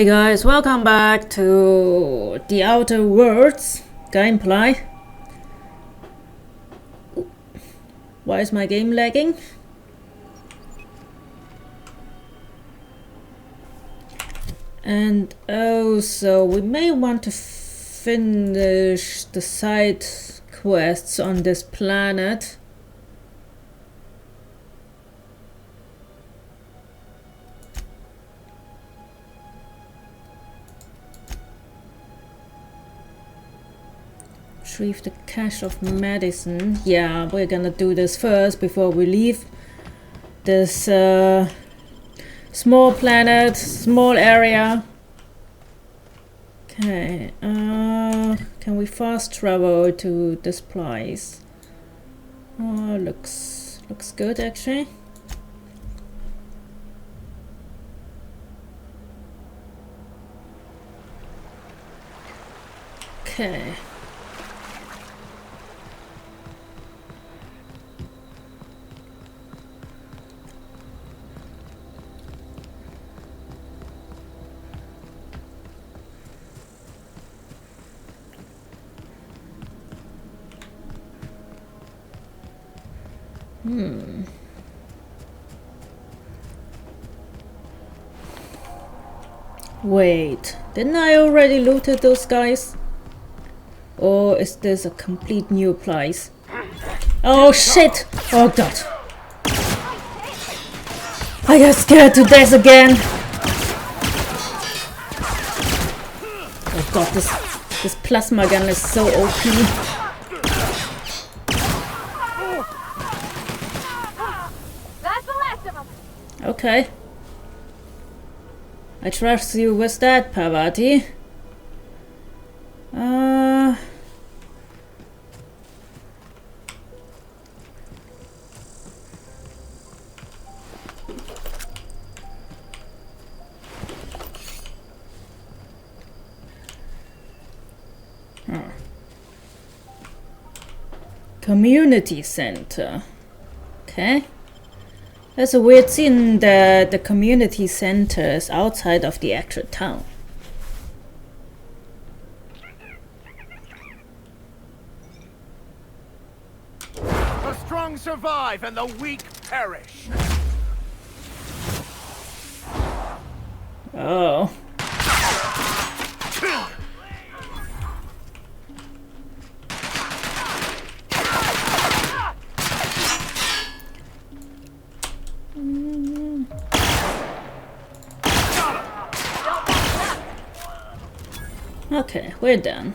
Hey guys, welcome back to the Outer Worlds gameplay. Why is my game lagging? And also we may want to finish the side quests on this planet. Retrieve the cache of medicine. Yeah, we're gonna do this first before we leave this small planet, small area. Okay, can we fast travel to this place? Oh, looks good actually. Okay. Wait, didn't I already looted those guys? Or is this a complete new place? Oh shit! Oh god! I got scared to death again! Oh god, this plasma gun is so OP. Okay. I trust you with that, Parvati. Community center. Okay. There's a weird scene that the community center is outside of the actual town. The strong survive and the weak perish. Oh. Okay, we're done.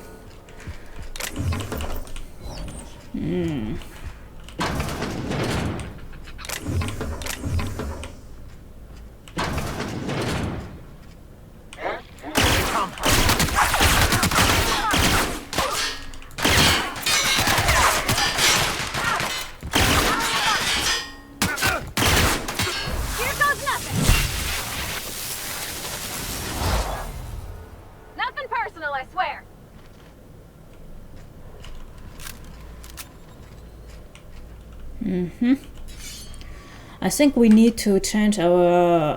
I think we need to change our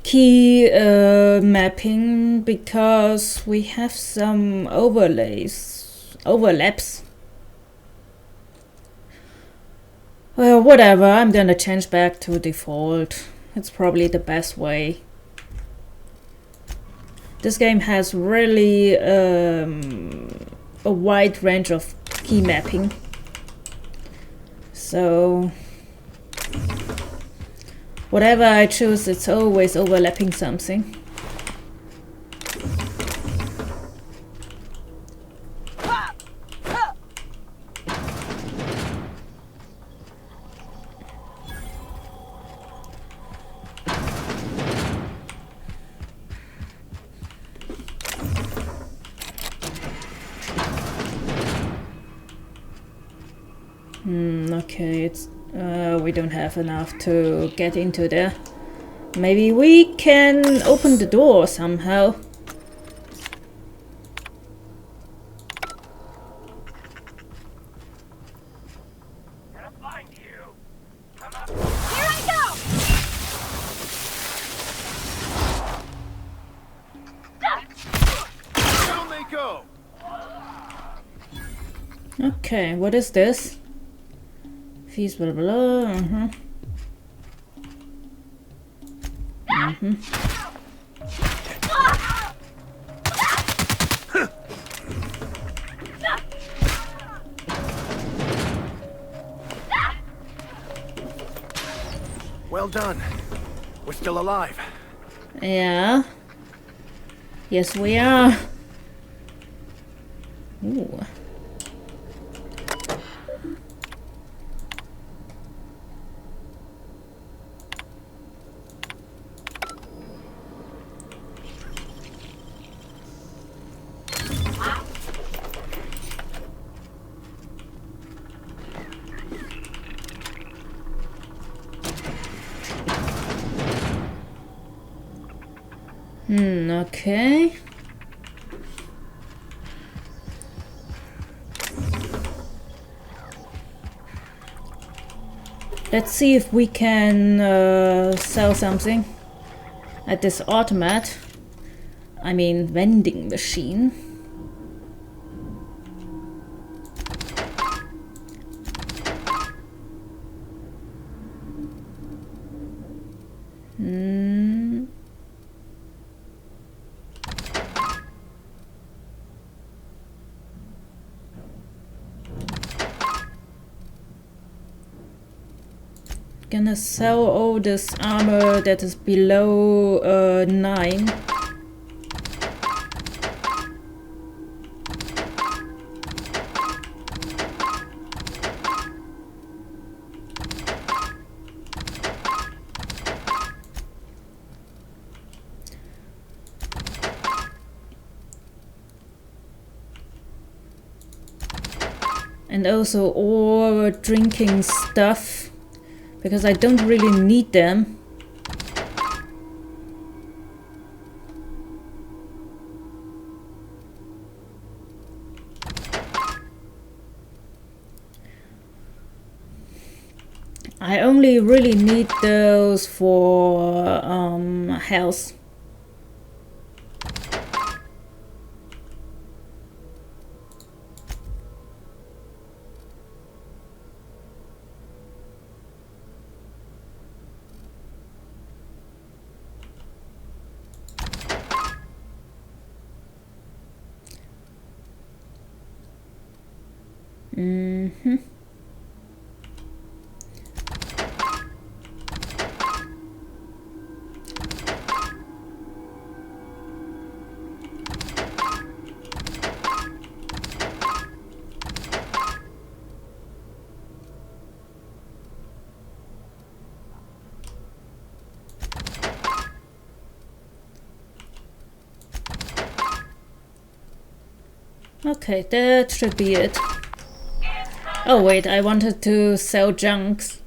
key mapping because we have some overlaps. Well, whatever, I'm gonna change back to default. It's probably the best way. This game has really a wide range of key mapping. So whatever I choose, it's always overlapping something. Okay, it's we don't have enough to get into there. Maybe we can open the door somehow. Gonna find you. Come up. Here I go. Okay, what is this? Fees, blah blah. Well done. We're still alive. Yeah. Yes, we are. Ooh. Okay. Let's see if we can sell something at this automat. I mean, vending machine. Gonna sell all this armor that is below 9. And also all drinking stuff, because I don't really need them. I only really need those for health. Okay, that should be it. Oh wait, I wanted to sell junks.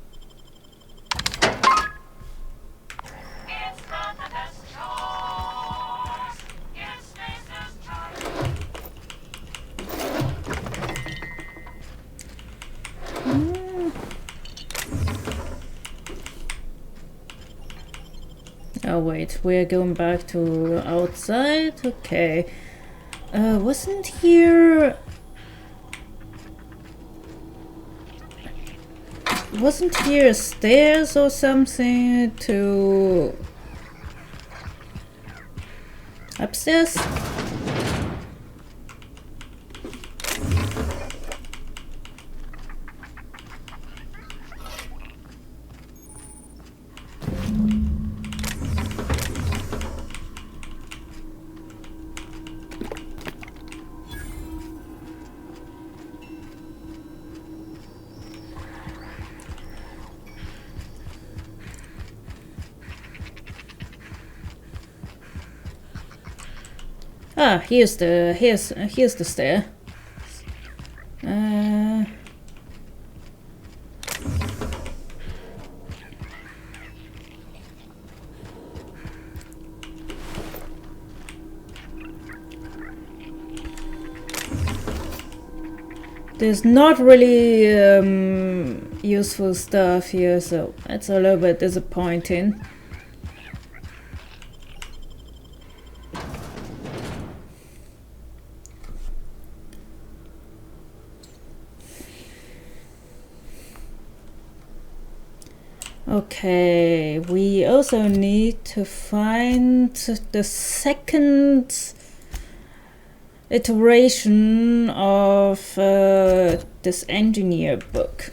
Oh wait, we're going back to outside? Okay. Wasn't here stairs or something to upstairs? Ah, here's the stair. There's not really useful stuff here, so that's a little bit disappointing. Okay, we also need to find the second iteration of this engineer book.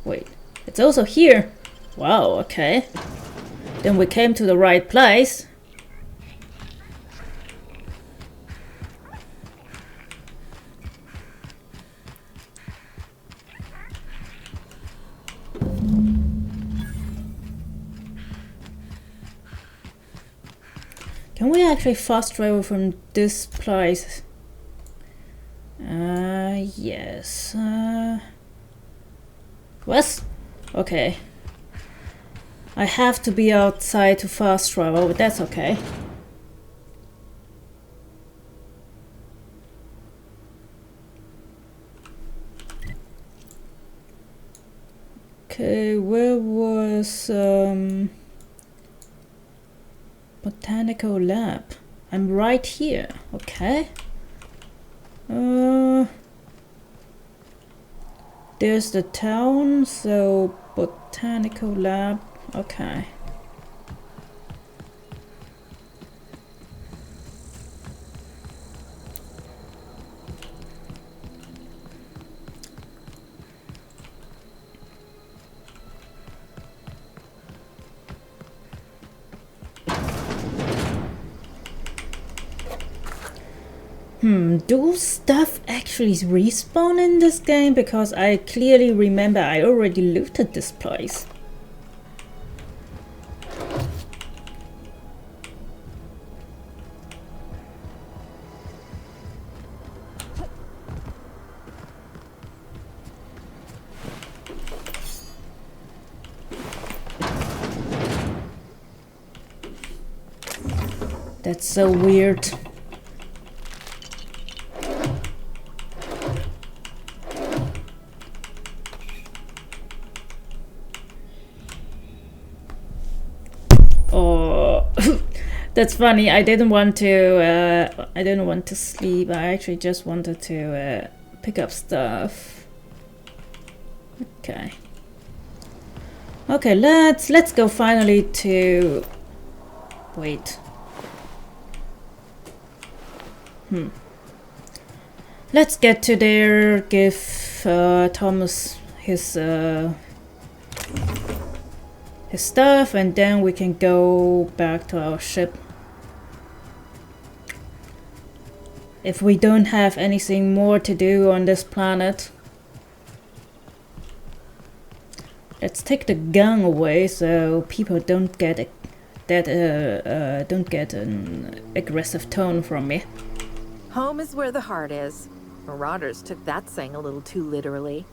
Wait, it's also here. Wow, okay. Then we came to the right place. Can we actually fast travel from this place? Yes. What? Okay. I have to be outside to fast travel, but that's okay. Okay, where was Botanical Lab? I'm right here, okay. There's the town, so Botanical Lab, okay. Do stuff actually respawn in this game? Because I clearly remember I already looted this place. That's so weird. That's funny. I didn't want to sleep. I actually just wanted to pick up stuff. Okay. Okay, let's go finally to. Wait. Let's get to there. Give Thomas his stuff, and then we can go back to our ship. If we don't have anything more to do on this planet. Let's take the gun away so people don't get an aggressive tone from me. Home is where the heart is. Marauders took that saying a little too literally.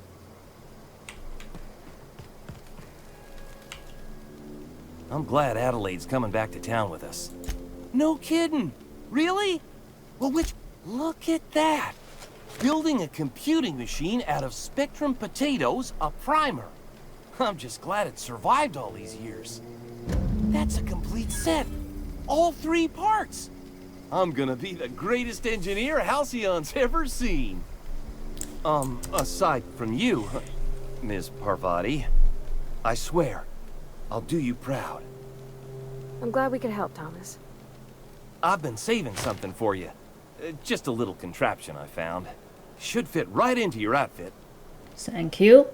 I'm glad Adelaide's coming back to town with us. No kidding! Really? Well, look at that! Building a computing machine out of Spectrum potatoes, a primer. I'm just glad it survived all these years. That's a complete set. All 3 parts. I'm gonna be the greatest engineer Halcyon's ever seen. Aside from you, Ms. Parvati, I swear, I'll do you proud. I'm glad we could help, Thomas. I've been saving something for you. Just a little contraption I found. Should fit right into your outfit. Thank you.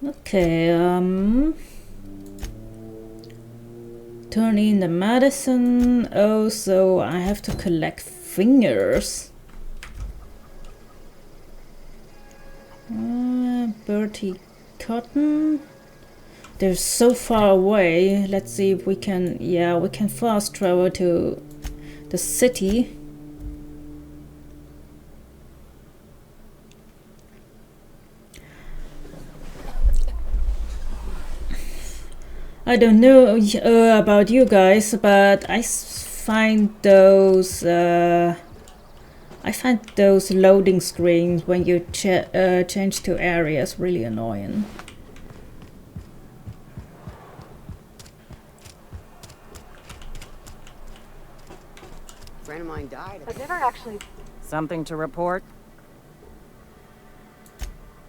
Okay, turn in the medicine. Oh, so I have to collect fingers. Bertie Cotton. They're so far away. Let's see if we can. Yeah, we can fast travel to the city. I don't know about you guys, but I find those loading screens when you change to areas really annoying. A friend of mine died. I've never actually... Something to report?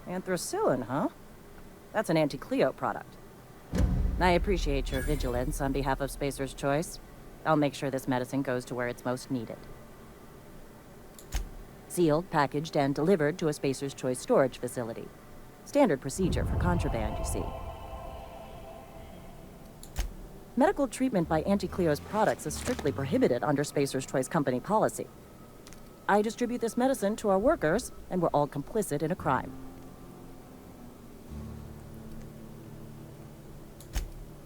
Anthracillin, huh? That's an anti-Cleo product. I appreciate your vigilance on behalf of Spacer's Choice. I'll make sure this medicine goes to where it's most needed. Sealed, packaged, and delivered to a Spacer's Choice storage facility. Standard procedure for contraband, you see. Medical treatment by anti-Cleo's products is strictly prohibited under Spacer's Choice company policy. I distribute this medicine to our workers, and we're all complicit in a crime.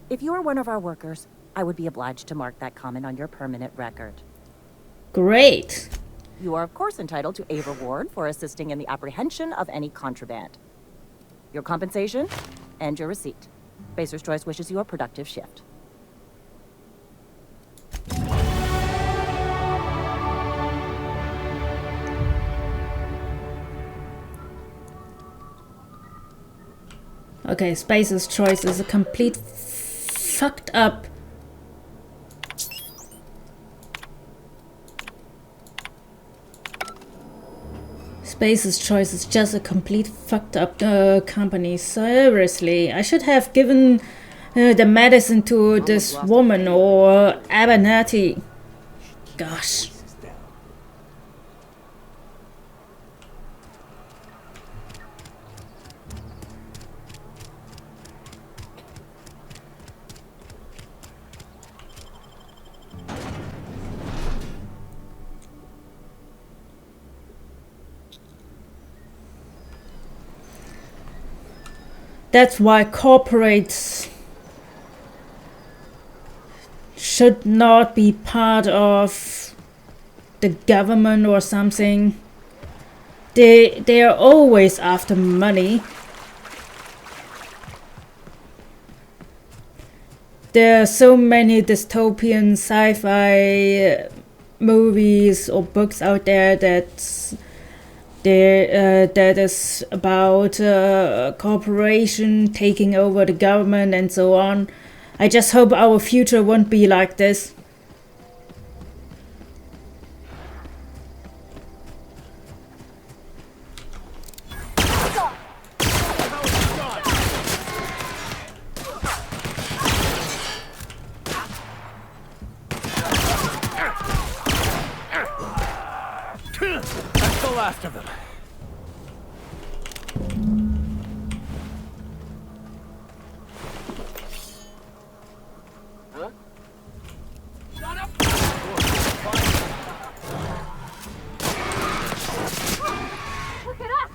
If you are one of our workers, I would be obliged to mark that comment on your permanent record. Great. You are, of course, entitled to a reward for assisting in the apprehension of any contraband. Your compensation and your receipt. Spacer's Choice wishes you a productive shift. Okay, Spacer's Choice is a complete fucked up. Spacer's Choice is just a complete fucked up company. Seriously, I should have given the medicine to this woman or Abernathy. Gosh. That's why corporates should not be part of the government or something. They are always after money. There are so many dystopian sci-fi movies or books out there that is about corporation taking over the government and so on. I just hope our future won't be like this. That's the last of them. Huh? Look at us!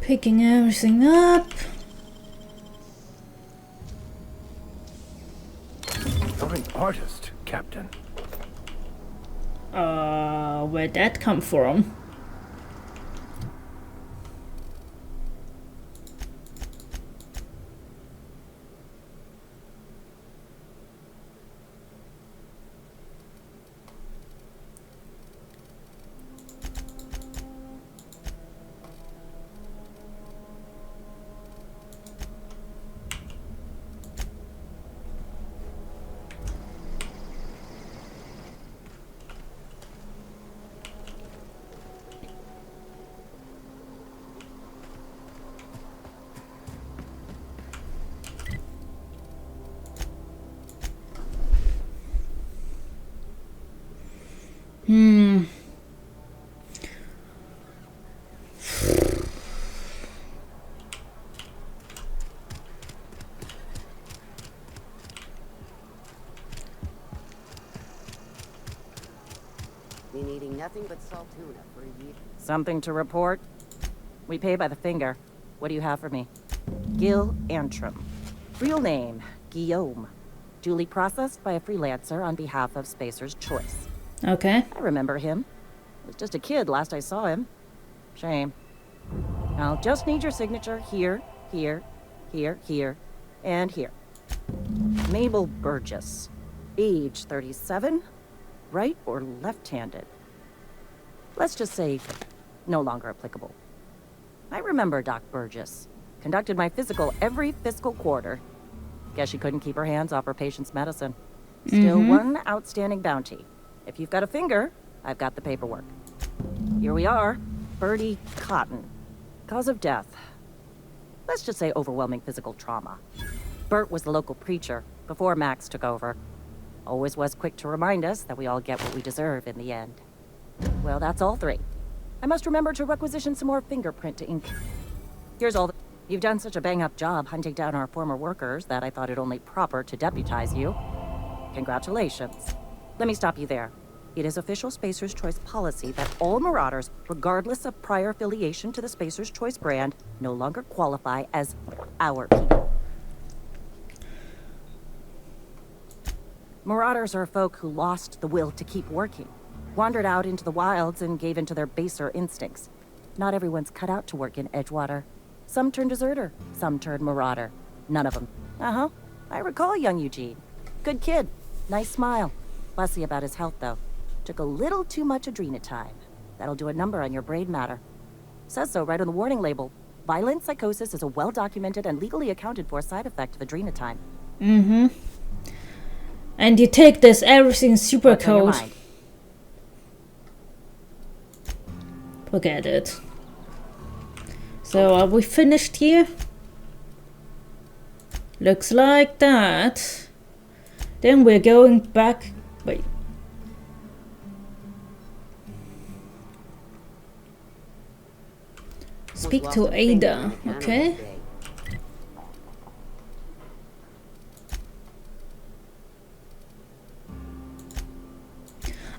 Picking everything up. You're an artist, Captain. Where'd that come from? Been eating nothing but salt tuna for a year. Something to report? We pay by the finger. What do you have for me? Gil Antrim. Real name, Guillaume. Duly processed by a freelancer on behalf of Spacer's Choice. Okay. I remember him. He was just a kid last I saw him. Shame. I'll just need your signature here, here, here, here, and here. Mabel Burgess. Age 37. Right or left-handed? Let's just say no longer applicable. I remember Doc Burgess. Conducted my physical every fiscal quarter. Guess she couldn't keep her hands off her patient's medicine. Still one outstanding bounty. If you've got a finger, I've got the paperwork. Here we are. Bertie Cotton. Cause of death. Let's just say overwhelming physical trauma. Bert was the local preacher before Max took over. Always was quick to remind us that we all get what we deserve in the end. Well, that's all three. I must remember to requisition some more fingerprint to ink. Here's all the... You've done such a bang-up job hunting down our former workers that I thought it only proper to deputize you. Congratulations. Let me stop you there. It is official Spacer's Choice policy that all Marauders, regardless of prior affiliation to the Spacer's Choice brand, no longer qualify as our people. Marauders are folk who lost the will to keep working, wandered out into the wilds and gave into their baser instincts. Not everyone's cut out to work in Edgewater. Some turn deserter, some turn marauder. None of them. Uh-huh. I recall young Eugene. Good kid. Nice smile. Fussy about his health, though. Took a little too much adrenatime. That'll do a number on your brain matter. Says so right on the warning label. Violent psychosis is a well-documented and legally accounted for side effect of adrenatime. And you take this everything super What's on your cold. mind? Forget it. So are we finished here? Looks like that. Then we're going back. Wait. Speak to Ada. Okay.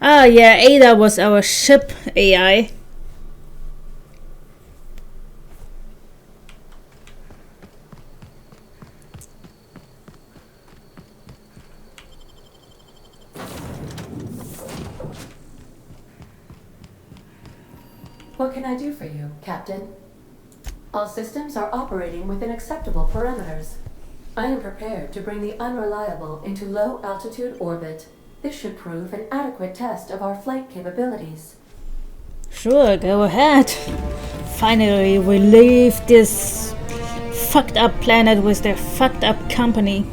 Ah, yeah, Ada was our ship AI. What can I do for you, Captain? All systems are operating within acceptable parameters. I am prepared to bring the unreliable into low-altitude orbit. This should prove an adequate test of our flight capabilities. Sure, go ahead. Finally, we leave this fucked up planet with their fucked up company.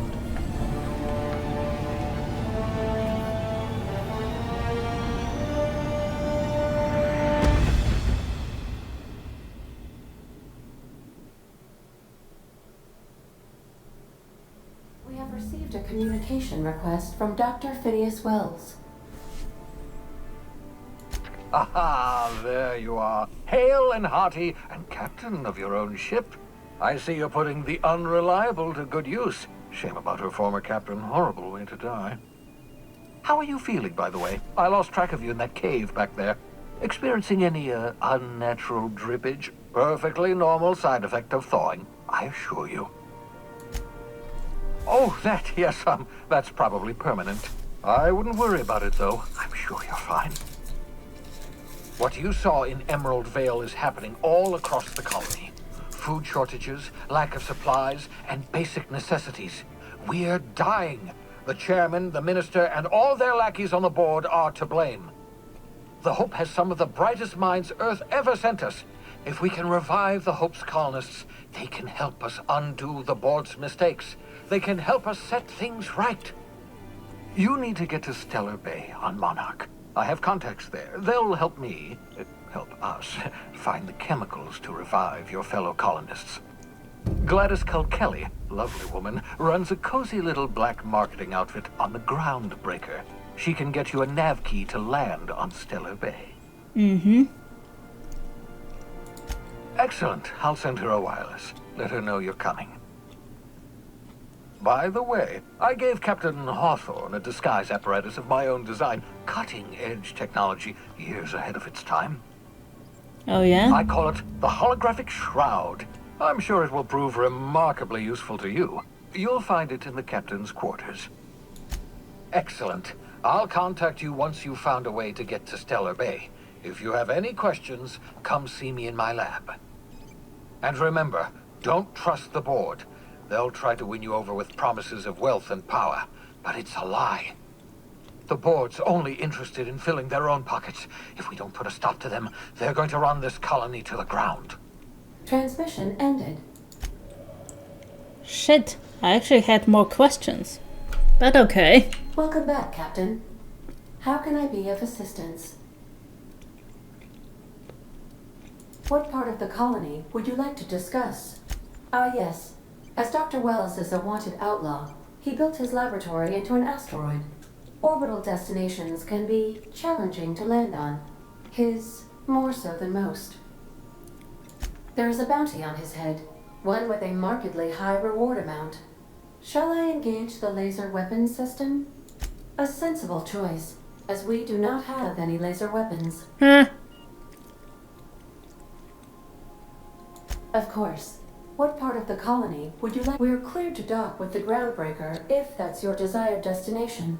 We have received a communication request from Dr. Phineas Wells. Aha, there you are. Hale and hearty, and captain of your own ship. I see you're putting the unreliable to good use. Shame about her former captain. Horrible way to die. How are you feeling, by the way? I lost track of you in that cave back there. Experiencing any, unnatural drippage? Perfectly normal side effect of thawing, I assure you. Oh, that, yes, that's probably permanent. I wouldn't worry about it, though. I'm sure you're fine. What you saw in Emerald Vale is happening all across the colony. Food shortages, lack of supplies, and basic necessities. We're dying. The chairman, the minister, and all their lackeys on the board are to blame. The Hope has some of the brightest minds Earth ever sent us. If we can revive the Hope's colonists, they can help us undo the board's mistakes. They can help us set things right. You need to get to Stellar Bay on Monarch. I have contacts there. They'll help me, help us, find the chemicals to revive your fellow colonists. Gladys Culkelly, lovely woman, runs a cozy little black marketing outfit on the Groundbreaker. She can get you a nav key to land on Stellar Bay. Excellent. I'll send her a wireless. Let her know you're coming. By the way, I gave Captain Hawthorne a disguise apparatus of my own design. Cutting-edge technology, years ahead of its time. Oh yeah? I call it the holographic shroud. I'm sure it will prove remarkably useful to you. You'll find it in the captain's quarters. Excellent. I'll contact you once you've found a way to get to Stellar Bay. If you have any questions, come see me in my lab. And remember, don't trust the board. They'll try to win you over with promises of wealth and power, but it's a lie. The board's only interested in filling their own pockets. If we don't put a stop to them, they're going to run this colony to the ground. Transmission ended. Shit, I actually had more questions. But okay. Welcome back, Captain. How can I be of assistance? What part of the colony would you like to discuss? Ah, yes. As Dr. Wells is a wanted outlaw, he built his laboratory into an asteroid. Orbital destinations can be challenging to land on. His more so than most. There is a bounty on his head, one with a markedly high reward amount. Shall I engage the laser weapons system? A sensible choice, as we do not have any laser weapons. Huh. Of course. What part of the colony would you like? We're cleared to dock with the Groundbreaker if that's your desired destination.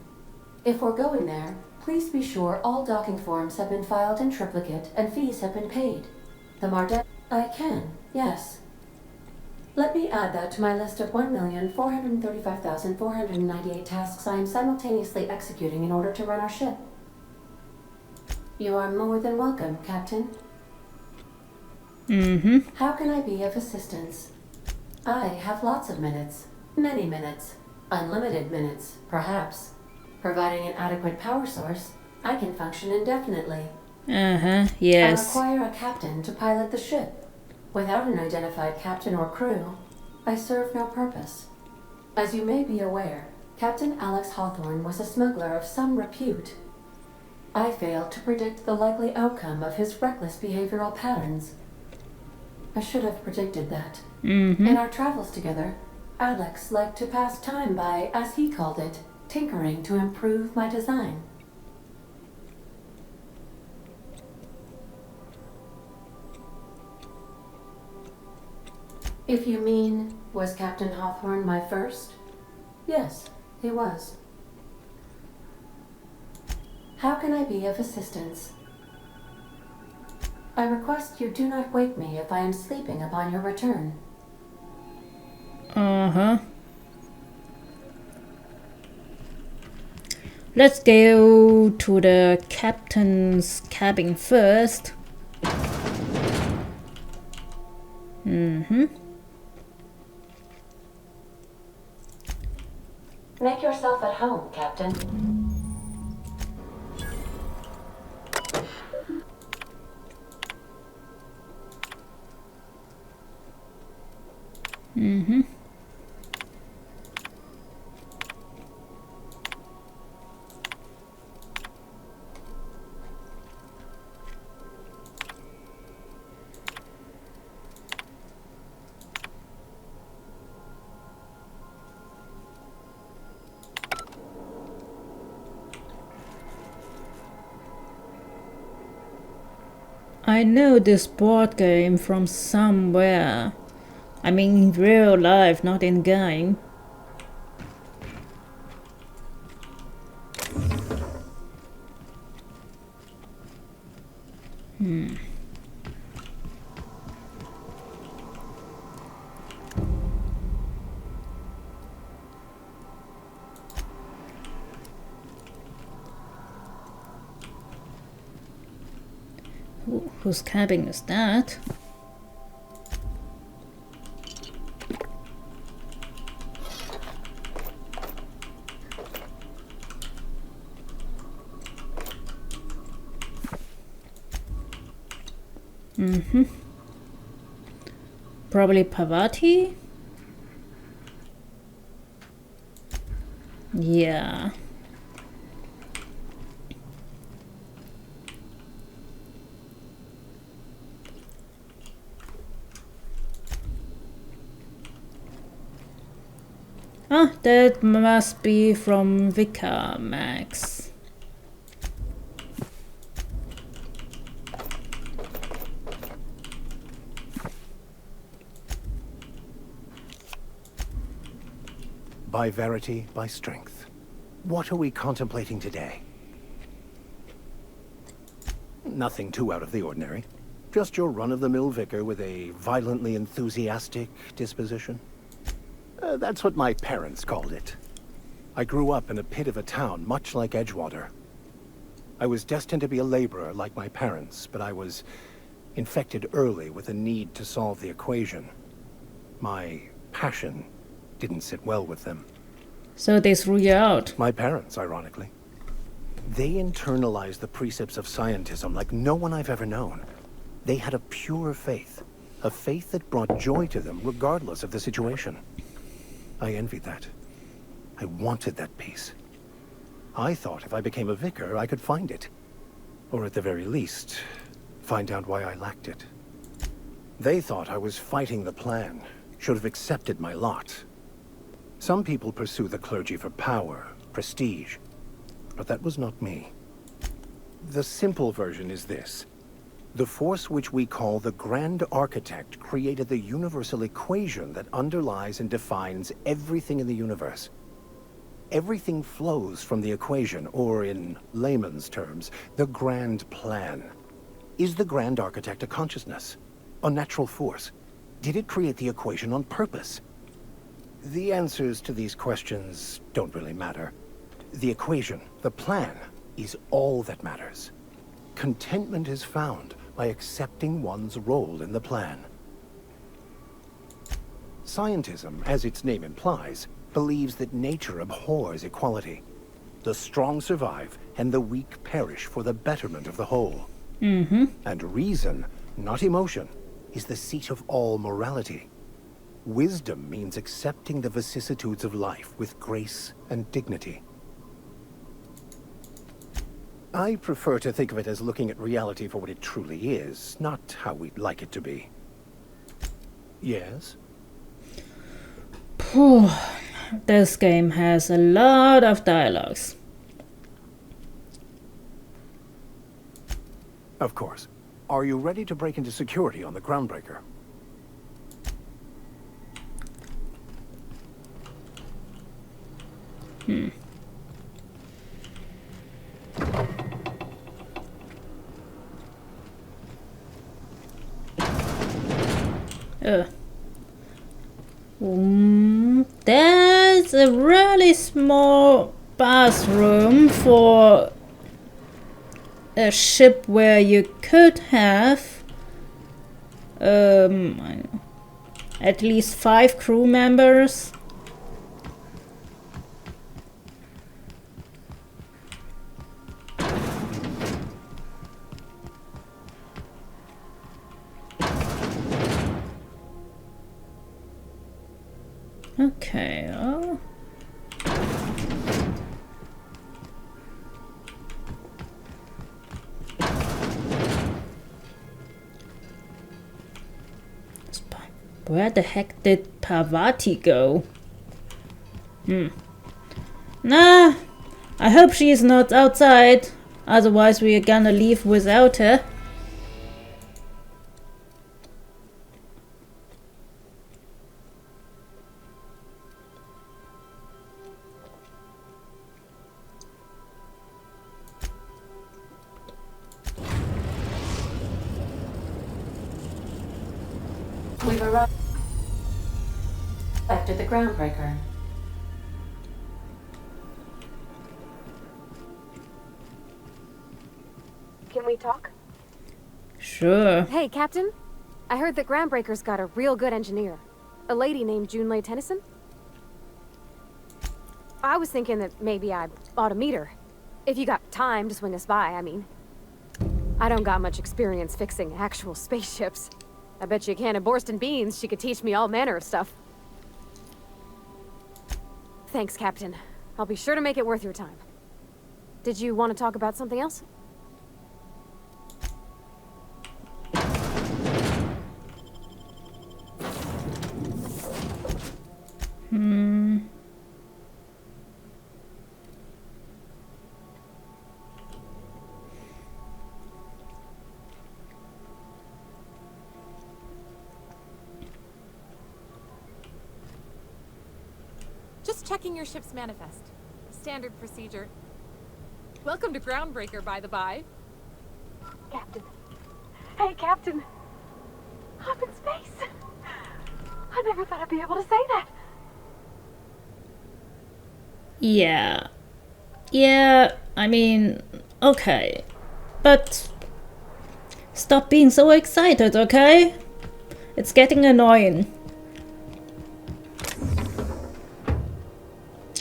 If we're going there, please be sure all docking forms have been filed in triplicate and fees have been paid. The Mardet... I can, yes. Let me add that to my list of 1,435,498 tasks I am simultaneously executing in order to run our ship. You are more than welcome, Captain. How can I be of assistance? I have lots of minutes. Many minutes. Unlimited minutes, perhaps. Providing an adequate power source, I can function indefinitely. Yes. I require a captain to pilot the ship. Without an identified captain or crew, I serve no purpose. As you may be aware, Captain Alex Hawthorne was a smuggler of some repute. I failed to predict the likely outcome of his reckless behavioral patterns. I should have predicted that. In our travels together, Alex liked to pass time by, as he called it, tinkering to improve my design. If you mean, was Captain Hawthorne my first? Yes, he was. How can I be of assistance? I request you do not wake me if I am sleeping upon your return. Let's go to the captain's cabin first. Make yourself at home, Captain. I know this board game from somewhere. I mean in real life, not in game. Whose cabin is that? Probably Pavati? Yeah. Ah, that must be from Vika Max. By verity, by strength. What are we contemplating today? nothing too out of the ordinary. Just your run-of-the-mill vicar with a violently enthusiastic disposition. That's what my parents called it. I grew up in a pit of a town, much like Edgewater. I was destined to be a laborer like my parents, but I was infected early with a need to solve the equation. My passion didn't sit well with them. So they threw you out. My parents, ironically. They internalized the precepts of scientism like no one I've ever known. They had a pure faith, a faith that brought joy to them regardless of the situation. I envied that. I wanted that peace. I thought if I became a vicar, I could find it. Or at the very least, find out why I lacked it. They thought I was fighting the plan, should have accepted my lot. Some people pursue the clergy for power, prestige, but that was not me. The simple version is this. The force which we call the Grand Architect created the universal equation that underlies and defines everything in the universe. Everything flows from the equation, or in layman's terms, the grand plan. Is the Grand Architect a consciousness? A natural force? Did it create the equation on purpose? The answers to these questions don't really matter. The equation, the plan, is all that matters. Contentment is found by accepting one's role in the plan. Scientism, as its name implies, believes that nature abhors equality. The strong survive and the weak perish for the betterment of the whole. And reason, not emotion, is the seat of all morality. Wisdom means accepting the vicissitudes of life with grace and dignity. I prefer to think of it as looking at reality for what it truly is, not how we'd like it to be. Yes? This game has a lot of dialogues. Of course. Are you ready to break into security on the Groundbreaker? There's a really small bathroom for a ship where you could have at least 5 crew members. Okay, where the heck did Parvati go? Nah, I hope she is not outside, otherwise we are gonna leave without her. We've arrived at the Groundbreaker. Can we talk? Sure. Hey, Captain. I heard that Groundbreaker's got a real good engineer. A lady named Junlei Tennyson. I was thinking that maybe I ought to meet her. If you got time to swing us by, I mean. I don't got much experience fixing actual spaceships. I bet you a can of Borston beans she could teach me all manner of stuff. Thanks, Captain. I'll be sure to make it worth your time. Did you want to talk about something else? Just checking your ship's manifest. Standard procedure. Welcome to Groundbreaker, by the by. Captain. Hey, Captain. I'm in space. I never thought I'd be able to say that. Yeah. Yeah, I mean, okay. But stop being so excited, okay? It's getting annoying.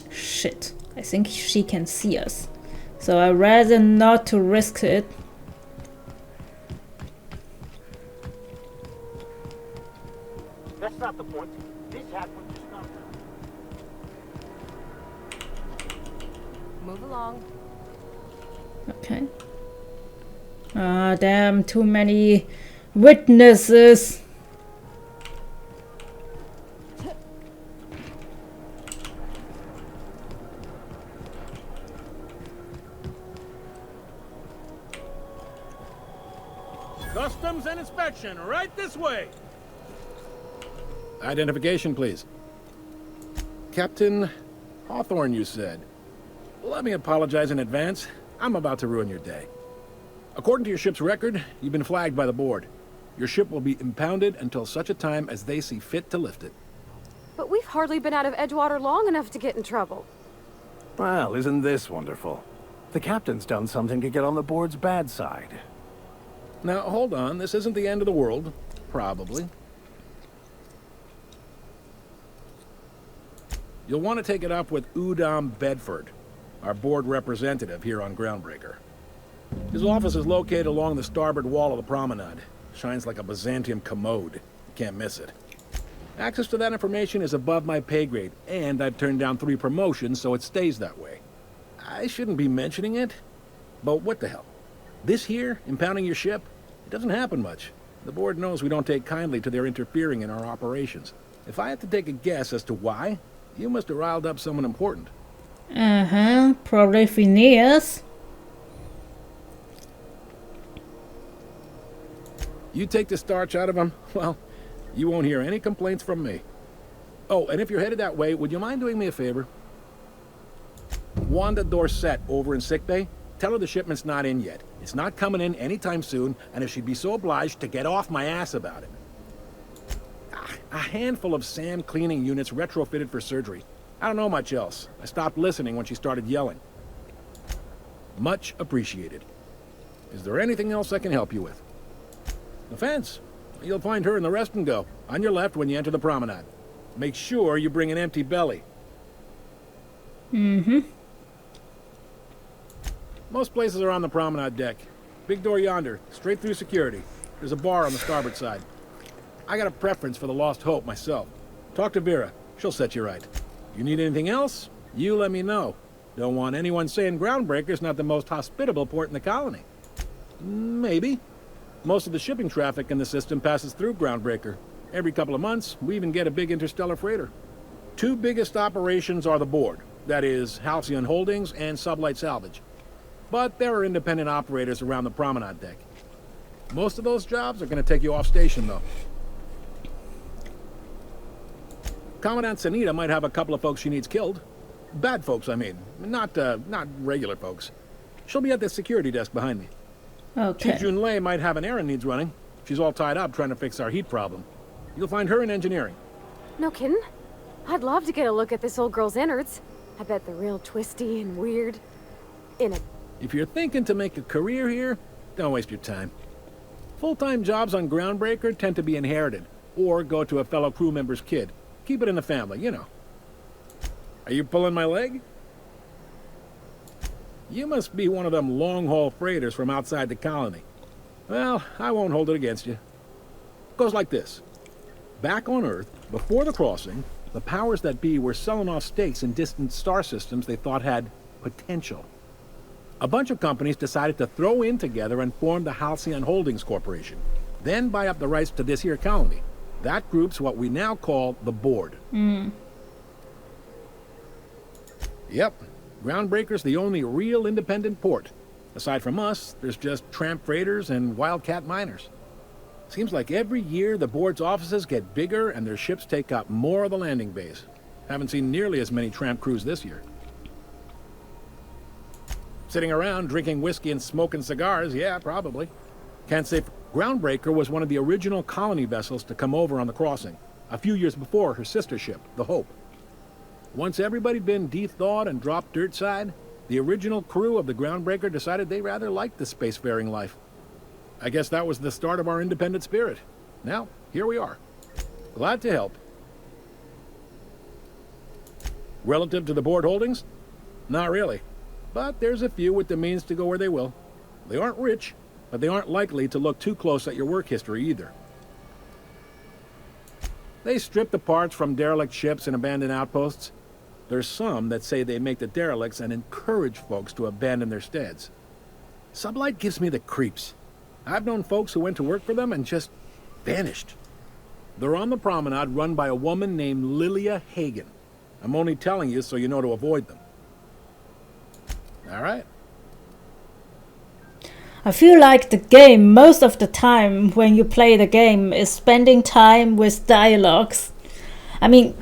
Shit. I think she can see us. So I'd rather not to risk it. That's not the point. This happened just not. Move along. Okay. Ah, damn, too many witnesses. Customs and inspection, right this way. Identification, please. Captain Hawthorne, you said. Let me apologize in advance. I'm about to ruin your day. According to your ship's record, you've been flagged by the board. Your ship will be impounded until such a time as they see fit to lift it. But we've hardly been out of Edgewater long enough to get in trouble. Well, isn't this wonderful? The captain's done something to get on the board's bad side. Now, hold on. This isn't the end of the world. Probably. You'll want to take it up with Udom Bedford, our board representative here on Groundbreaker. His office is located along the starboard wall of the promenade. Shines like a Byzantium commode. You can't miss it. Access to that information is above my pay grade, and I've turned down 3 promotions, so it stays that way. I shouldn't be mentioning it, but what the hell? This here, impounding your ship, it doesn't happen much. The board knows we don't take kindly to their interfering in our operations. If I had to take a guess as to why, you must have riled up someone important. Uh-huh, probably Phineas. You take the starch out of them, well, you won't hear any complaints from me. Oh, and if you're headed that way, would you mind doing me a favor? Wanda Dorset over in sickbay, tell her the shipment's not in yet. It's not coming in anytime soon, and if she'd be so obliged to get off my ass about it. A handful of sand cleaning units retrofitted for surgery. I don't know much else. I stopped listening when she started yelling. Much appreciated. Is there anything else I can help you with? The fence. You'll find her in the rest and go, on your left when you enter the promenade. Make sure you bring an empty belly. Mm-hmm. Most places are on the promenade deck. Big door yonder, straight through security. There's a bar on the starboard side. I got a preference for the Lost Hope myself. Talk to Vera. She'll set you right. You need anything else? You let me know. Don't want anyone saying Groundbreaker's not the most hospitable port in the colony. Maybe. Most of the shipping traffic in the system passes through Groundbreaker. Every couple of months, we even get a big interstellar freighter. 2 biggest operations are the board. That is, Halcyon Holdings and Sublight Salvage. But there are independent operators around the promenade deck. Most of those jobs are going to take you off station, though. Commandant Sanita might have a couple of folks she needs killed. Bad folks, I mean. Not regular folks. She'll be at the security desk behind me. Okay. Jun Lei might have an errand needs running. She's all tied up trying to fix our heat problem. You'll find her in engineering. No kidding? I'd love to get a look at this old girl's innards. I bet they're real twisty and weird. If you're thinking to make a career here, don't waste your time. Full-time jobs on Groundbreaker tend to be inherited, or go to a fellow crew member's kid. Keep it in the family, you know. Are you pulling my leg? You must be one of them long-haul freighters from outside the colony. Well, I won't hold it against you. Goes like this. Back on Earth, before the crossing, the powers that be were selling off stakes in distant star systems they thought had potential. A bunch of companies decided to throw in together and form the Halcyon Holdings Corporation, then buy up the rights to this here colony. That group's what we now call the board. Yep, Groundbreaker's the only real independent port. Aside from us, there's just tramp freighters and wildcat miners. Seems like every year the board's offices get bigger and their ships take up more of the landing bays. Haven't seen nearly as many tramp crews this year. Sitting around drinking whiskey and smoking cigars, yeah, probably. Can't say... Groundbreaker was one of the original colony vessels to come over on the crossing, a few years before her sister ship, the Hope. Once everybody'd been de-thawed and dropped dirt side, the original crew of the Groundbreaker decided they rather liked the spacefaring life. I guess that was the start of our independent spirit. Now, here we are. Glad to help. Relative to the board holdings? Not really. But there's a few with the means to go where they will. They aren't rich, but they aren't likely to look too close at your work history either. They strip the parts from derelict ships and abandoned outposts. There's some that say they make the derelicts and encourage folks to abandon their steads. Sublight gives me the creeps. I've known folks who went to work for them and just vanished. They're on the promenade run by a woman named Lilia Hagen. I'm only telling you so you know to avoid them. All right. I feel like the game, most of the time when you play the game, is spending time with dialogues. I mean,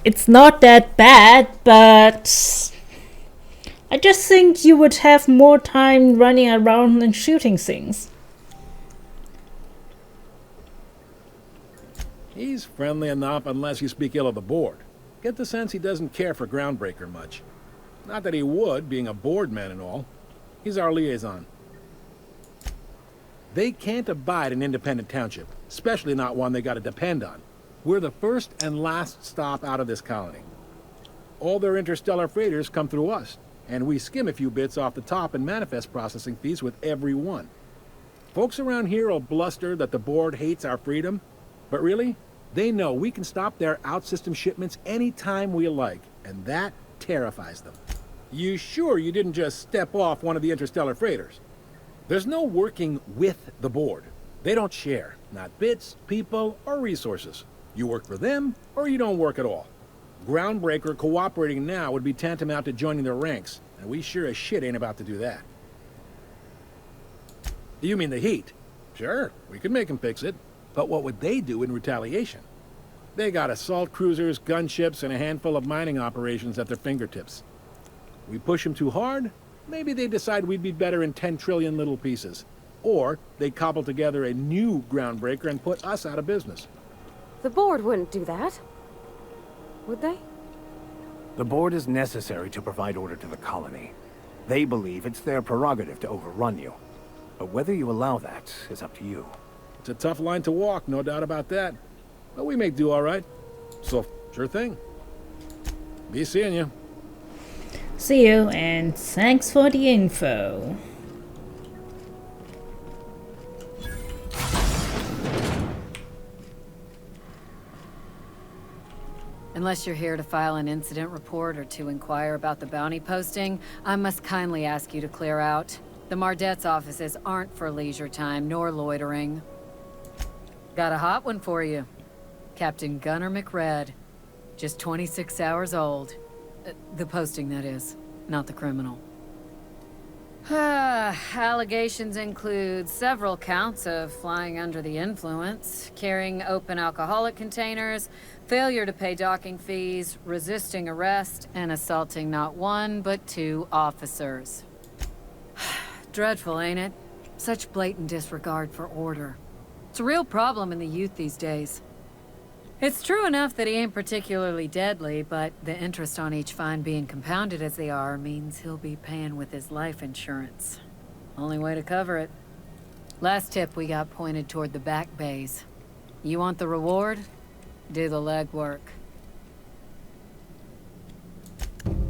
it's not that bad, but I just think you would have more time running around and shooting things. He's friendly enough unless you speak ill of the board. Get the sense he doesn't care for Groundbreaker much. Not that he would, being a board man and all. He's our liaison. They can't abide an independent township, especially not one they gotta depend on. We're the first and last stop out of this colony. All their interstellar freighters come through us, and we skim a few bits off the top and manifest processing fees with every one. Folks around here will bluster that the board hates our freedom, but really, they know we can stop their out-system shipments anytime we like, and that terrifies them. You sure you didn't just step off one of the interstellar freighters? There's no working with the board. They don't share, not bits, people, or resources. You work for them, or you don't work at all. Groundbreaker cooperating now would be tantamount to joining their ranks, and we sure as shit ain't about to do that. You mean the heat? Sure, we could make them fix it. But what would they do in retaliation? They got assault cruisers, gunships, and a handful of mining operations at their fingertips. We push them too hard, maybe they decide we'd be better in 10 trillion little pieces. Or they cobble together a new Groundbreaker and put us out of business. The board wouldn't do that. Would they? The board is necessary to provide order to the colony. They believe it's their prerogative to overrun you. But whether you allow that is up to you. It's a tough line to walk, no doubt about that. But we make do all right. So, sure thing. Be seeing you. See you, and thanks for the info. Unless you're here to file an incident report or to inquire about the bounty posting, I must kindly ask you to clear out. The Mardet's offices aren't for leisure time nor loitering. Got a hot one for you. Captain Gunnar McRed. Just 26 hours old. The posting, that is, not the criminal. Allegations include several counts of flying under the influence, carrying open alcoholic containers, failure to pay docking fees, resisting arrest, and assaulting not one, but 2 officers. Dreadful, ain't it? Such blatant disregard for order. It's a real problem in the youth these days. It's true enough that he ain't particularly deadly, but the interest on each fine being compounded as they are means he'll be paying with his life insurance. Only way to cover it. Last tip we got pointed toward the back bays. You want the reward? Do the legwork.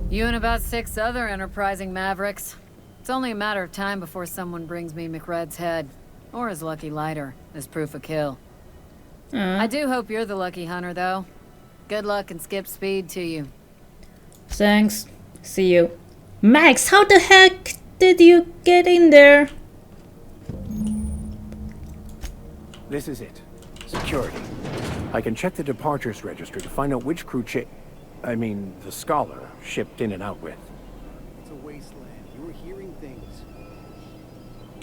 You and about 6 other enterprising mavericks. It's only a matter of time before someone brings me McRed's head, or his lucky lighter, as proof of kill. I do hope you're the lucky hunter, though. Good luck and skip speed to you. Thanks. See you. Max, how the heck did you get in there? This is it. Security. I can check the departures register to find out which crew the Scholar shipped in and out with. It's a wasteland. You were hearing things.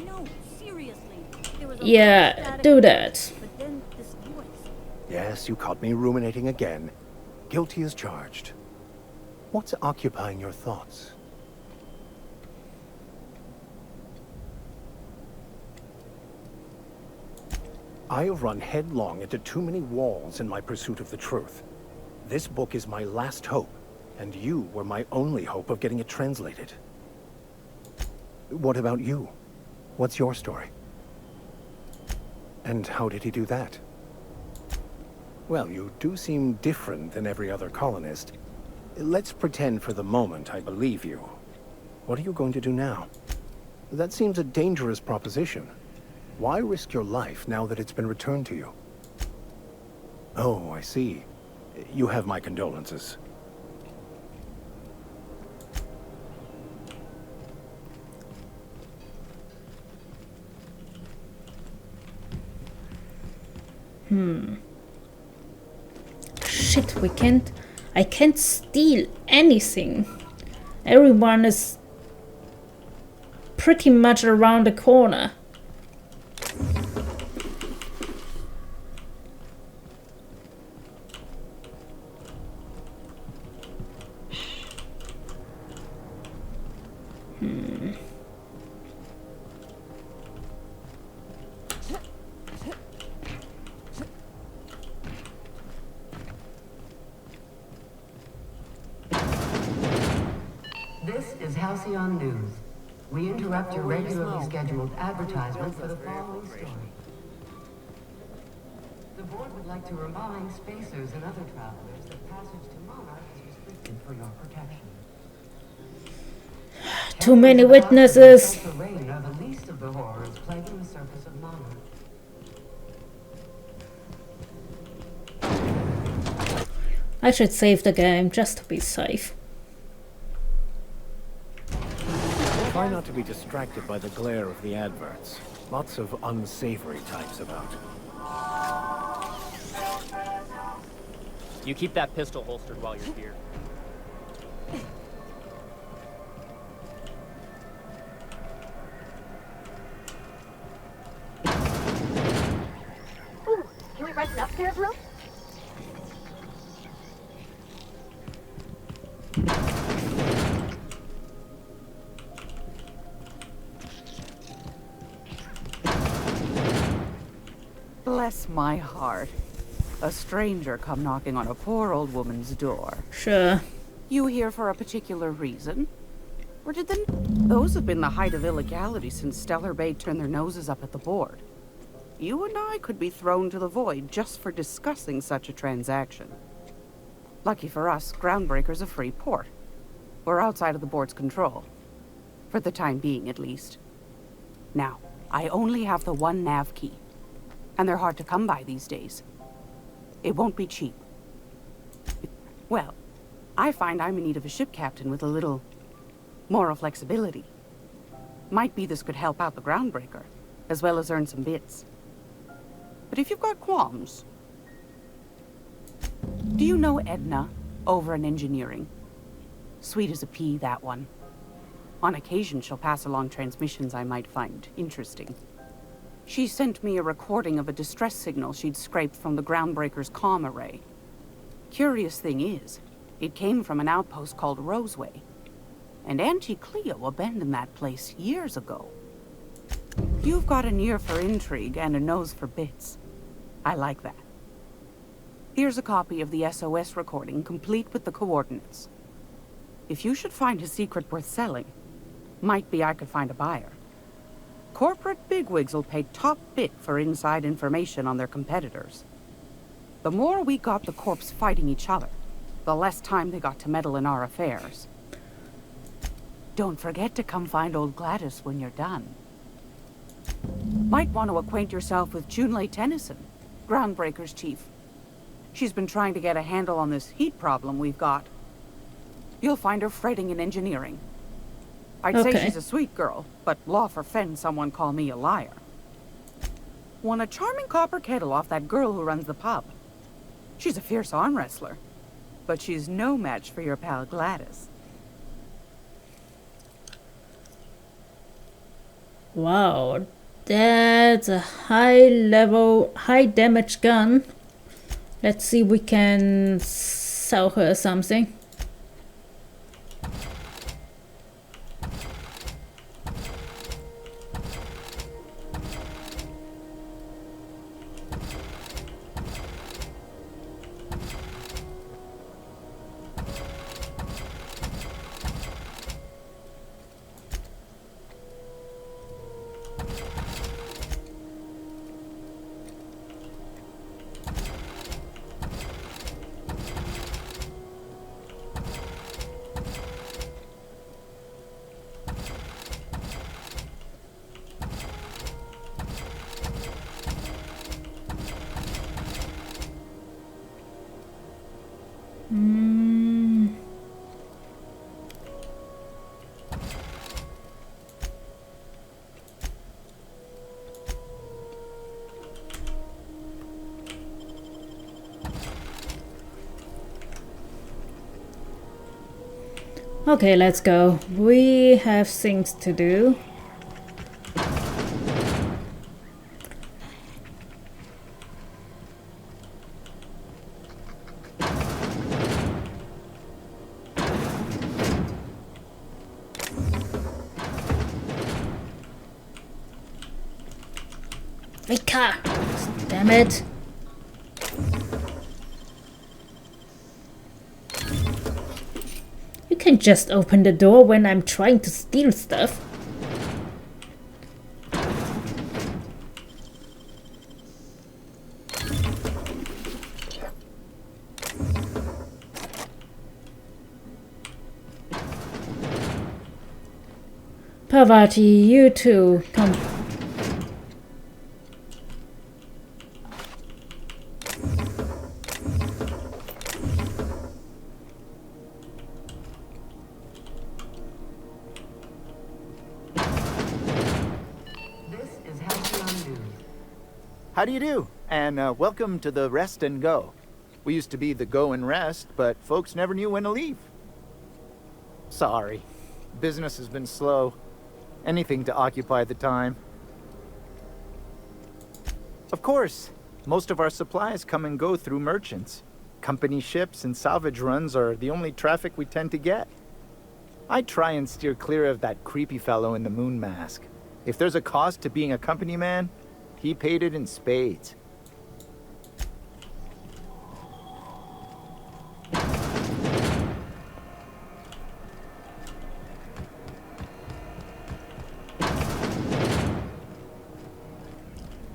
No, seriously. There was a Yeah, do that. But then this voice. Yes, you caught me ruminating again. Guilty as charged. What's occupying your thoughts? I have run headlong into too many walls in my pursuit of the truth. This book is my last hope, and you were my only hope of getting it translated. What about you? What's your story? And how did he do that? Well, you do seem different than every other colonist. Let's pretend for the moment I believe you. What are you going to do now? That seems a dangerous proposition. Why risk your life now that it's been returned to you? Oh, I see. You have my condolences. Shit, I can't steal anything. Everyone is pretty much around the corner. This is Halcyon News. We interrupt your regularly scheduled advertisement for the following story. The board would like to remind spacers and other travelers that passage to Monarch is restricted for your protection. Too many witnesses. Terrain are the least of the horrors plaguing the surface of Monarch. I should save the game just to be safe. Try not to be distracted by the glare of the adverts. Lots of unsavory types about. You keep that pistol holstered while you're here. Ooh, can we rent an upstairs room? Bless my heart. A stranger come knocking on a poor old woman's door. Sure. You here for a particular reason? Or did those have been the height of illegality since Stellar Bay turned their noses up at the board? You and I could be thrown to the void just for discussing such a transaction. Lucky for us, Groundbreaker's a free port. We're outside of the board's control. For the time being, at least. Now, I only have the one nav key. And they're hard to come by these days. It won't be cheap. Well, I find I'm in need of a ship captain with a little moral flexibility. Might be this could help out the Groundbreaker, as well as earn some bits. But if you've got qualms... Do you know Edna, over in engineering? Sweet as a pea, that one. On occasion, she'll pass along transmissions I might find interesting. She sent me a recording of a distress signal she'd scraped from the Groundbreaker's comm array. Curious thing is, it came from an outpost called Roseway. And Auntie Cleo abandoned that place years ago. You've got an ear for intrigue and a nose for bits. I like that. Here's a copy of the SOS recording, complete with the coordinates. If you should find a secret worth selling, might be I could find a buyer. Corporate bigwigs will pay top bit for inside information on their competitors. The more we got the corps fighting each other, the less time they got to meddle in our affairs. Don't forget to come find old Gladys when you're done. Might want to acquaint yourself with Junlei Tennyson, Groundbreaker's chief. She's been trying to get a handle on this heat problem we've got. You'll find her fretting in engineering. I'd say she's a sweet girl, but law forfend someone call me a liar. Won a charming copper kettle off that girl who runs the pub. She's a fierce arm wrestler, but she's no match for your pal Gladys. Wow, that's a high damage gun. Let's see if we can sell her something. Okay, let's go. We have things to do. Vika! Damn it! You can just open the door when I'm trying to steal stuff. Parvati, you too. Come. How do you do? And welcome to the Rest and Go. We used to be the Go and Rest, but folks never knew when to leave. Sorry. Business has been slow. Anything to occupy the time. Of course, most of our supplies come and go through merchants. Company ships and salvage runs are the only traffic we tend to get. I try and steer clear of that creepy fellow in the moon mask. If there's a cost to being a company man, he paid it in spades.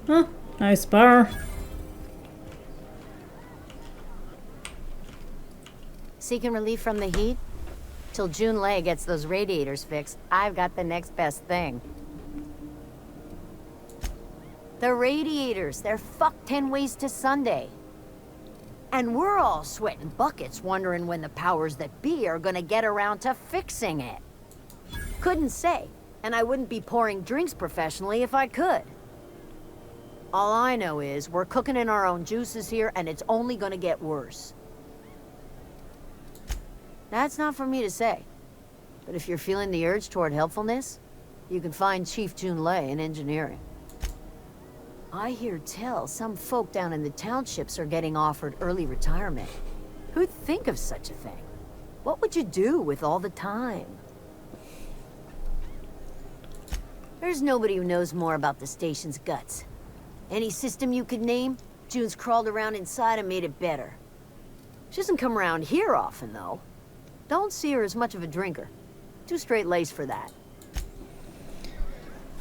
Huh, nice bar. Seeking relief from the heat? Till June Lay gets those radiators fixed, I've got the next best thing. The radiators, they're fucked 10 ways to Sunday. And we're all sweating buckets wondering when the powers that be are gonna get around to fixing it. Couldn't say, and I wouldn't be pouring drinks professionally if I could. All I know is we're cooking in our own juices here and it's only gonna get worse. That's not for me to say, but if you're feeling the urge toward helpfulness, you can find Chief Jun Lei in engineering. I hear tell some folk down in the townships are getting offered early retirement. Who'd think of such a thing? What would you do with all the time? There's nobody who knows more about the station's guts. Any system you could name, June's crawled around inside and made it better. She doesn't come around here often, though. Don't see her as much of a drinker. Too straight-laced for that.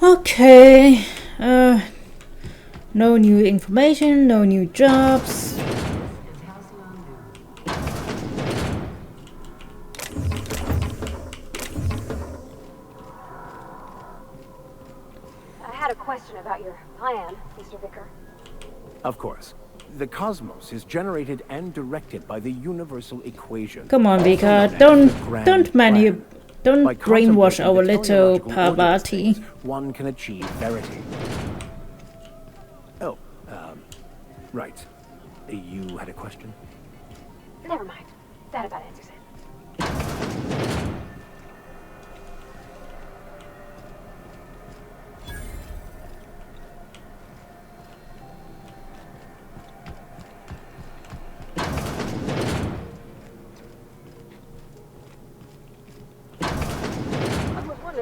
Okay. No new information, no new jobs. I had a question about your plan, Mr. Vicar. Of course. The cosmos is generated and directed by the universal equation. Come on, Vika, don't brainwash our little Parvati. One can achieve verity. Oh, right. You had a question? Never mind. That about answers it.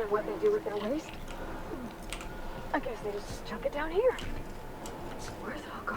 What they do with their waste? I guess they just chuck it down here. Where's it all go?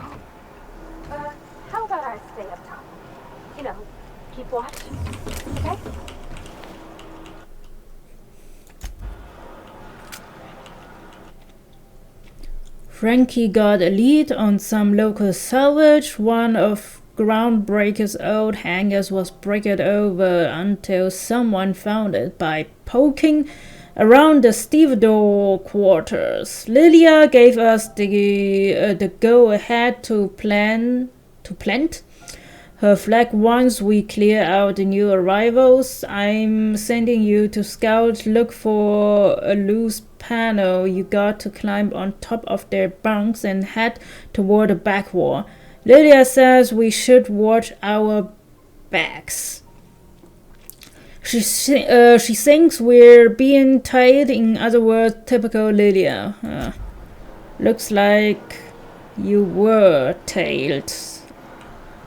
Frankie got a lead on some local salvage. One of Groundbreaker's old hangars was bricked over until someone found it by poking around the stevedore quarters. Lilia gave us the go-ahead to plant her flag once we clear out the new arrivals. I'm sending you to scout. Look for a loose panel. You got to climb on top of their bunks and head toward the back wall. Lilia says we should watch our backs. She thinks we're being tailed. In other words, typical Lilia. Looks like you were tailed.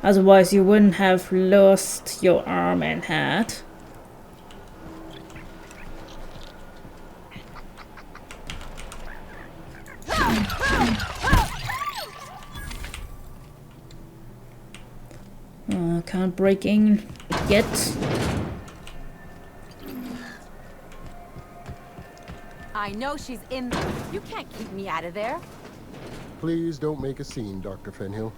Otherwise, you wouldn't have lost your arm and head. Can't break in yet. I know she's in there. You can't keep me out of there. Please don't make a scene, Dr. Fenhill.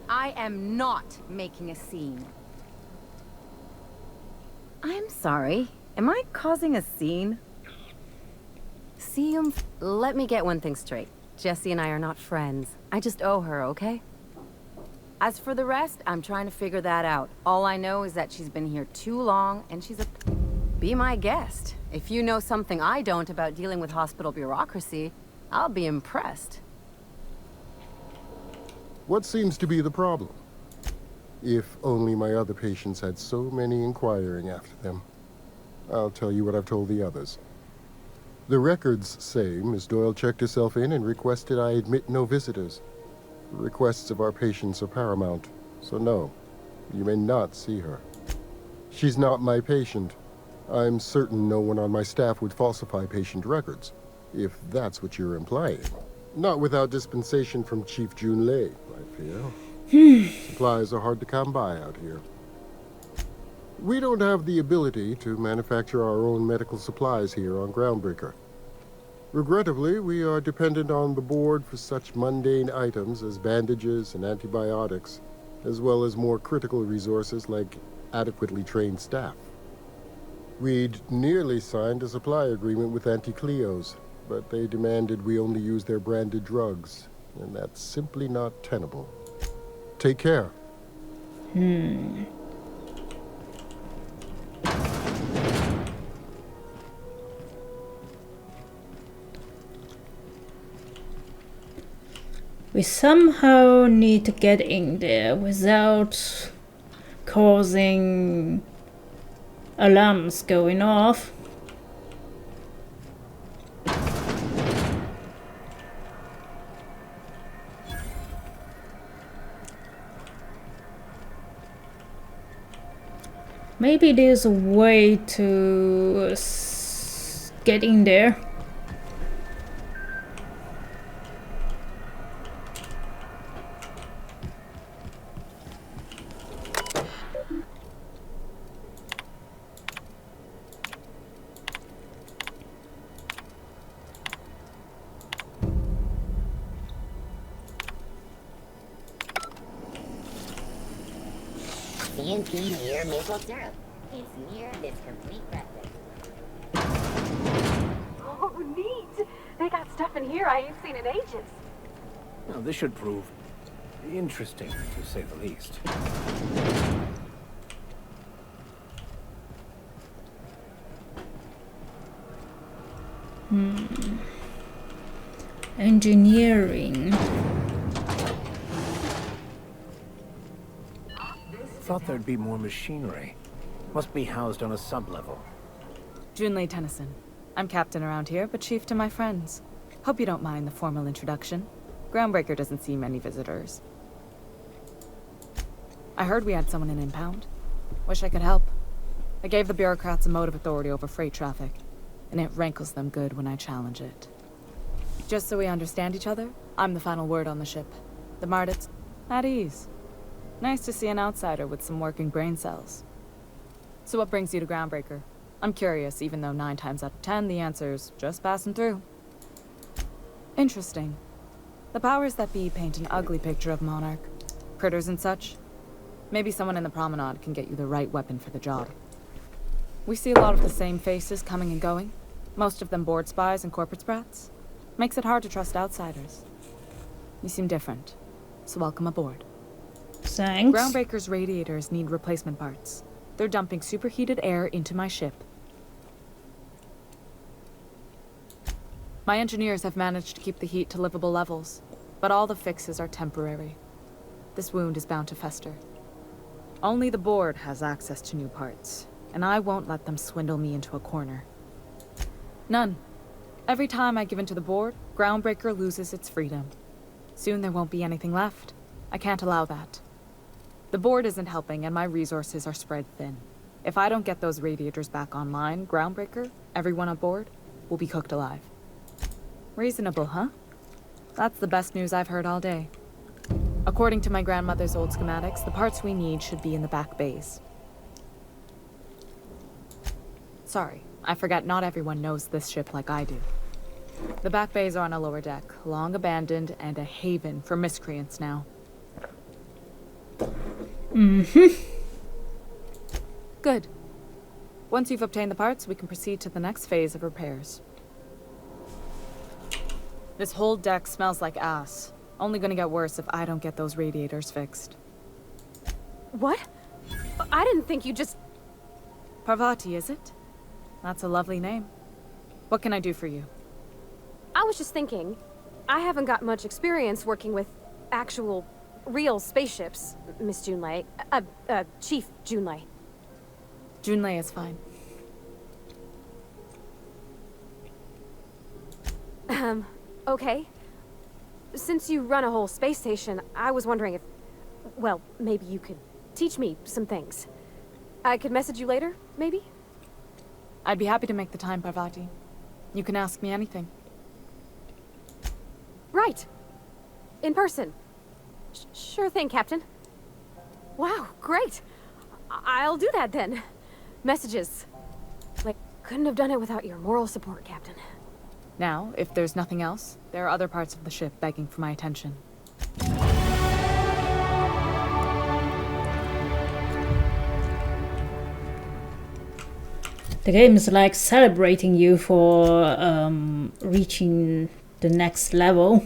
I am not making a scene. I'm sorry. Am I causing a scene? Let me get one thing straight. Jessie and I are not friends. I just owe her, okay? As for the rest, I'm trying to figure that out. All I know is that she's been here too long, and she's a... Be my guest. If you know something I don't about dealing with hospital bureaucracy, I'll be impressed. What seems to be the problem? If only my other patients had so many inquiring after them. I'll tell you what I've told the others. The records say Miss Doyle checked herself in and requested I admit no visitors. The requests of our patients are paramount, so no, you may not see her. She's not my patient. I'm certain no one on my staff would falsify patient records, if that's what you're implying. Not without dispensation from Chief Junlei, I fear. Supplies are hard to come by out here. We don't have the ability to manufacture our own medical supplies here on Groundbreaker. Regrettably, we are dependent on the board for such mundane items as bandages and antibiotics, as well as more critical resources like adequately trained staff. We'd nearly signed a supply agreement with Anti-Cleos, but they demanded we only use their branded drugs, and that's simply not tenable. Take care. We somehow need to get in there without causing alarms going off. Maybe there's a way to get in there. CNP near maple syrup. It's near this complete breakfast. Oh, neat! They got stuff in here I ain't seen in ages. Now, this should prove interesting, to say the least. Engineering. Thought there'd be more machinery. Must be housed on a sub-level. Junlei Tennyson. I'm captain around here, but chief to my friends. Hope you don't mind the formal introduction. Groundbreaker doesn't see many visitors. I heard we had someone in impound. Wish I could help. I gave the bureaucrats a motive authority over freight traffic, and it rankles them good when I challenge it. Just so we understand each other, I'm the final word on the ship. The Mardits, at ease. Nice to see an outsider with some working brain cells. So what brings you to Groundbreaker? I'm curious, even though 9 times out of 10 the answer's just passing through. Interesting. The powers that be paint an ugly picture of Monarch. Critters and such. Maybe someone in the promenade can get you the right weapon for the job. We see a lot of the same faces coming and going. Most of them board spies and corporate sprats. Makes it hard to trust outsiders. You seem different, so welcome aboard. Thanks. Groundbreaker's radiators need replacement parts. They're dumping superheated air into my ship. My engineers have managed to keep the heat to livable levels, but all the fixes are temporary. This wound is bound to fester. Only the board has access to new parts, and I won't let them swindle me into a corner. None. Every time I give in to the board, Groundbreaker loses its freedom. Soon there won't be anything left. I can't allow that. The board isn't helping, and my resources are spread thin. If I don't get those radiators back online, Groundbreaker, everyone on board, will be cooked alive. Reasonable, huh? That's the best news I've heard all day. According to my grandmother's old schematics, the parts we need should be in the back bays. Sorry, I forgot not everyone knows this ship like I do. The back bays are on a lower deck, long abandoned and a haven for miscreants now. Good. Once you've obtained the parts, we can proceed to the next phase of repairs. This whole deck smells like ass. Only gonna get worse if I don't get those radiators fixed. What? I didn't think you just... Parvati, is it? That's a lovely name. What can I do for you? I was just thinking, I haven't got much experience working with actual, real spaceships, Miss Junlei. Chief Junlei. Junlei is fine. Okay. Since you run a whole space station, I was wondering if... Well, maybe you could teach me some things. I could message you later, maybe? I'd be happy to make the time, Parvati. You can ask me anything. Right. In person. Sure thing, Captain. Wow, great. I'll do that then. Messages. Like, couldn't have done it without your moral support, Captain. Now, if there's nothing else, there are other parts of the ship begging for my attention. The game is like celebrating you for reaching the next level.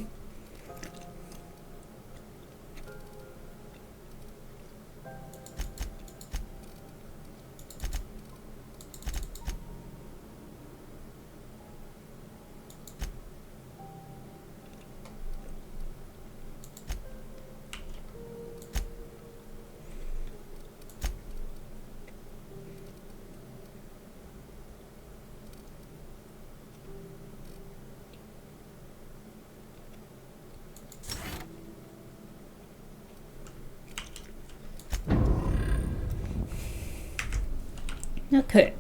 Okay.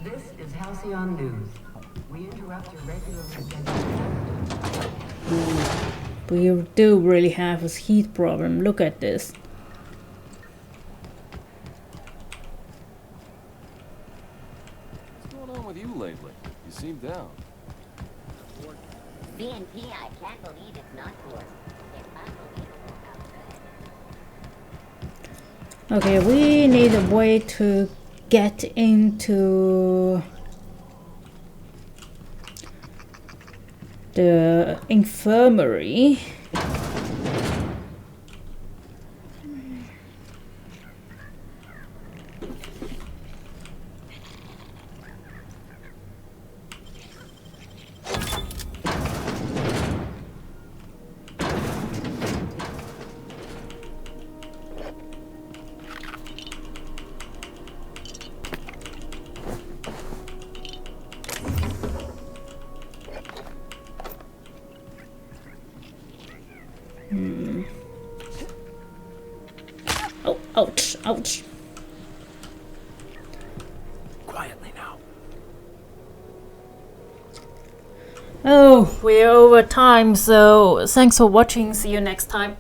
This is Halcyon News. We interrupt your regularly scheduled... We do really have a heat problem. Look at this. What's going on with you lately? You seem down. BNP, I can't believe it's not yours. It's unbelievable how good. Okay, we need a way to get into the infirmary. Oh, ouch, ouch. Quietly now. Oh, we're over time, so thanks for watching. See you next time.